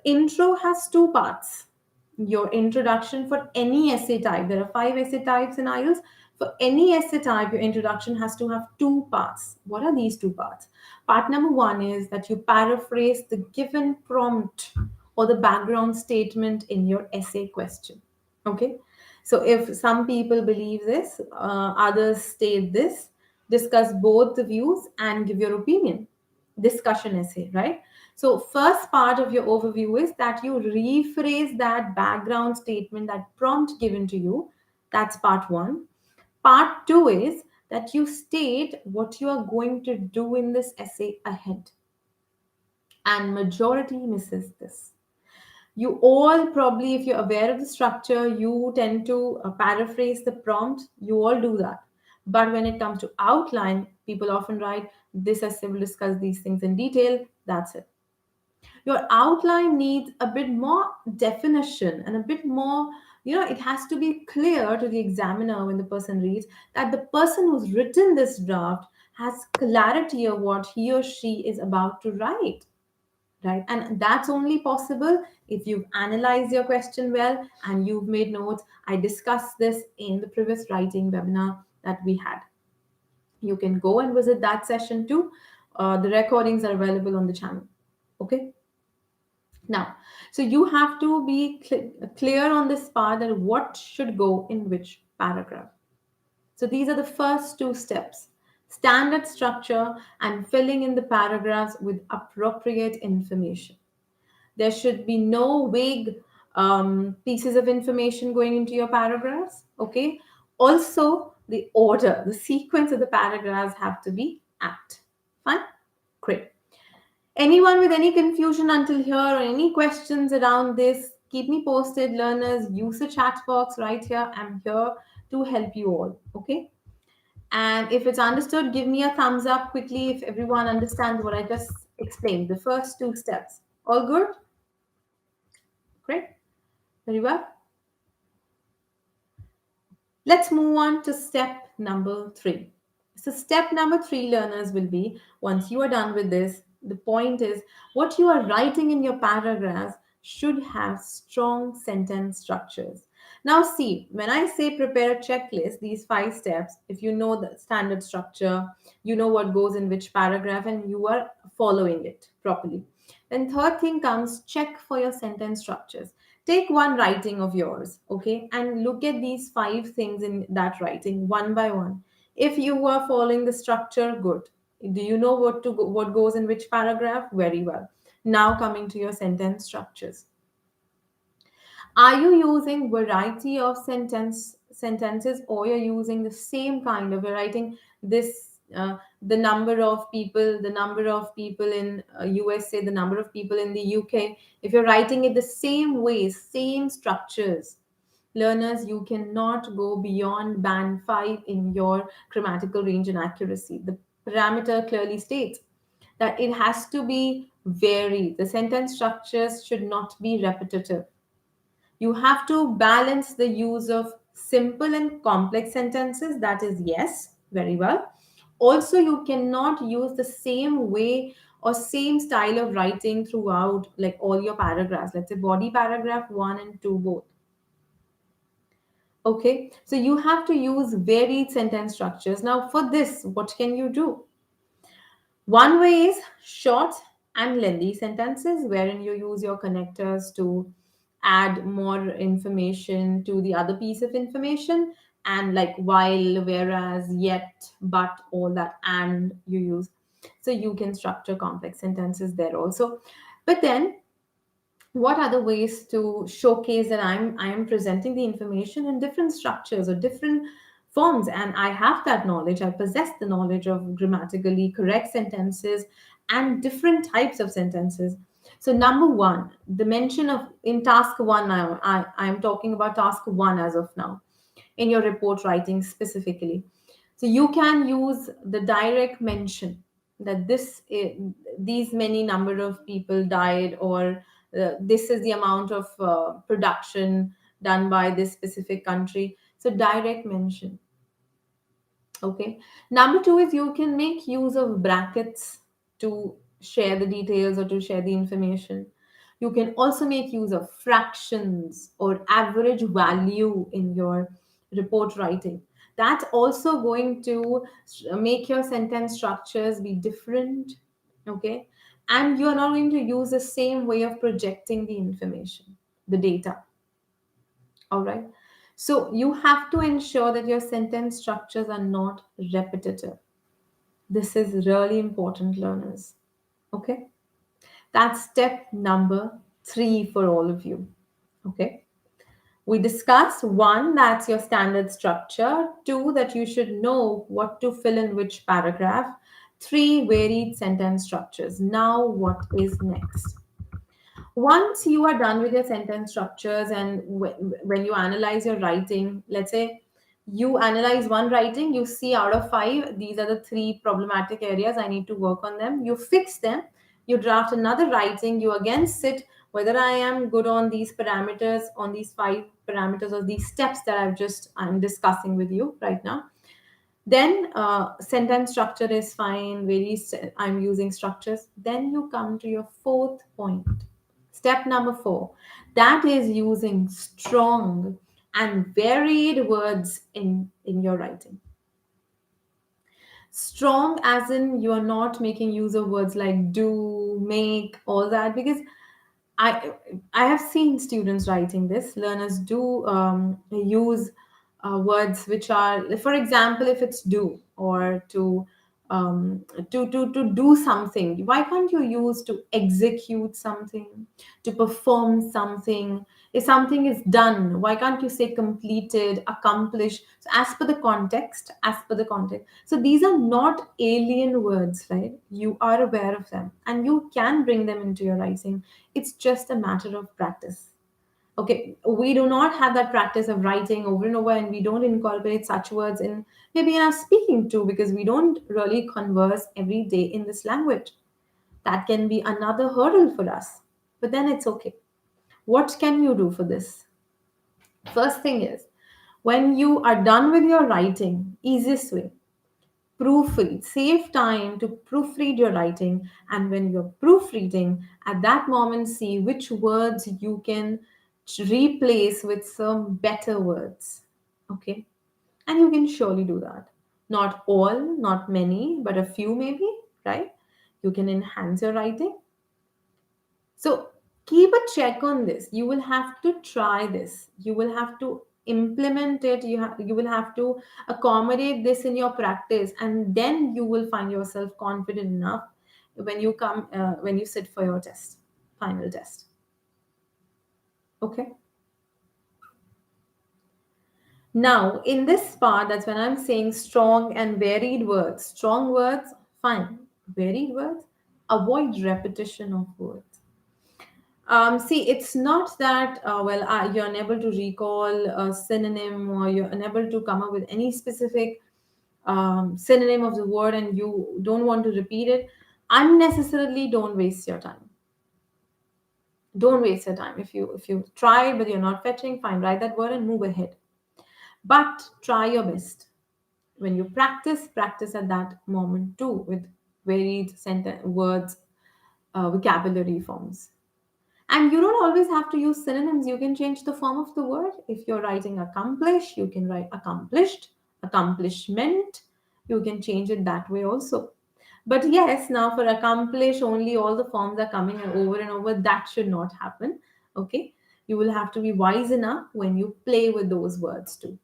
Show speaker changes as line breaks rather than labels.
Intro has two parts. Your introduction for any essay type. There are 5 essay types in IELTS. For any essay type, your introduction has to have two parts. What are these two parts? Part number one is that you paraphrase the given prompt or the background statement in your essay question. Okay. So if some people believe this, others state this, discuss both the views and give your opinion. Discussion essay, right? So first part of your overview is that you rephrase that background statement, that prompt given to you. That's part one. Part two is that you state what you are going to do in this essay ahead. And majority misses this. You all probably, if you're aware of the structure, you tend to paraphrase the prompt. You all do that. But when it comes to outline, people often write, this essay will discuss these things in detail. That's it. Your outline needs a bit more definition and a bit more, it has to be clear to the examiner when the person reads that the person who's written this draft has clarity of what he or she is about to write, right? And that's only possible if you've analyzed your question well and you've made notes. I discussed this in the previous writing webinar that we had. You can go and visit that session too. The recordings are available on the channel. Okay. Now, so you have to be clear on this part that what should go in which paragraph. So these are the first two steps: standard structure and filling in the paragraphs with appropriate information. There should be no vague pieces of information going into your paragraphs. Okay. Also, the order, the sequence of the paragraphs have to be apt. Fine? Great. Anyone with any confusion until here or any questions around this, keep me posted, learners. Use the chat box right here. I'm here to help you all. Okay. And if it's understood, give me a thumbs up quickly if everyone understands what I just explained. The first two steps. All good? Great. Very well. Let's move on to step number 3. So, step number 3, learners, will be once you are done with this, the point is what you are writing in your paragraphs should have strong sentence structures. Now, see, when I say prepare a checklist, these 5 steps, if you know the standard structure, you know what goes in which paragraph, and you are following it properly. Then, third thing comes check for your sentence structures. Take one writing of yours, okay, and look at these 5 things in that writing one by one. If you are following the structure, good. Do you know what goes in which paragraph? Very well. Now coming to your sentence structures. Are you using variety of sentences, or you're using the same kind of, you're writing this the number of people in USA, the number of people in the UK. If you're writing it the same way, same structures, learners, you cannot go beyond band 5 in your grammatical range and accuracy. The parameter clearly states that it has to be varied. The sentence structures should not be repetitive. You have to balance the use of simple and complex sentences. That is, yes, very well. Also, you cannot use the same way or same style of writing throughout, like all your paragraphs. Let's say body paragraph 1 and 2 both. Okay, so you have to use varied sentence structures. Now, for this, what can you do? One way is short and lengthy sentences, wherein you use your connectors to add more information to the other piece of information, and like while, whereas, yet, but, all that, and you use. So you can structure complex sentences there also. But then, what other ways to showcase that I am presenting the information in different structures or different forms, and I have that knowledge. I possess the knowledge of grammatically correct sentences and different types of sentences. So number one, the mention of in task one, now I'm talking about task one as of now in your report writing specifically. So you can use the direct mention that these many number of people died, or this is the amount of production done by this specific country. So direct mention. Okay. Number two is you can make use of brackets to share the details or to share the information. You can also make use of fractions or average value in your report writing. That's also going to make your sentence structures be different. Okay. And you're not going to use the same way of projecting the information, the data. All right. So you have to ensure that your sentence structures are not repetitive. This is really important, learners. Okay. That's step number 3 for all of you. Okay. We discussed one, that's your standard structure. Two, that you should know what to fill in which paragraph. Three, varied sentence structures. Now, what is next? Once you are done with your sentence structures and when you analyze your writing, let's say you analyze one writing, you see out of 5 these are the 3 problematic areas, I need to work on them, you fix them, you draft another writing, you again sit whether I am good on these parameters, on these 5 parameters or these steps that I'm discussing with you right now. Then sentence structure is fine, I'm using structures. Then you come to your fourth point, step number 4, that is using strong and varied words in your writing. Strong as in you are not making use of words like do, make, all that, because I I have seen students writing this. Learners do use words which are, for example, if it's do or to do something. Why can't you use to execute something, to perform something? If something is done, why can't you say completed, accomplished? So as per the context, as per the context. So these are not alien words, right? You are aware of them and you can bring them into your writing. It's just a matter of practice. Okay, we do not have that practice of writing over and over, and we don't incorporate such words in maybe in our speaking too, because we don't really converse every day in this language. That can be another hurdle for us. But then it's okay. What can you do for this? First thing is, when you are done with your writing, easiest way, proofread. Save time to proofread your writing. And when you're proofreading, at that moment, see which words you can replace with some better words. Okay. And you can surely do that. Not all, not many, but a few maybe, right? You can enhance your writing. So keep a check on this. You will have to try this. You will have to implement it. You will have to accommodate this in your practice, and then you will find yourself confident enough when you sit for your test, final test. Okay. Now in this part, that's when I'm saying strong and varied words. Strong words, fine. Varied words, avoid repetition of words. See, it's not that, you're unable to recall a synonym or you're unable to come up with any specific synonym of the word and you don't want to repeat it. Unnecessarily, don't waste your time. Don't waste your time. If you try but you're not fetching, fine, write that word and move ahead. But try your best. When you practice, practice at that moment too with varied sentence words, vocabulary forms. And you don't always have to use synonyms. You can change the form of the word. If you're writing accomplish, you can write accomplished, accomplishment. You can change it that way also. But yes, now for accomplish, only all the forms are coming over and over. That should not happen. Okay. You will have to be wise enough when you play with those words too.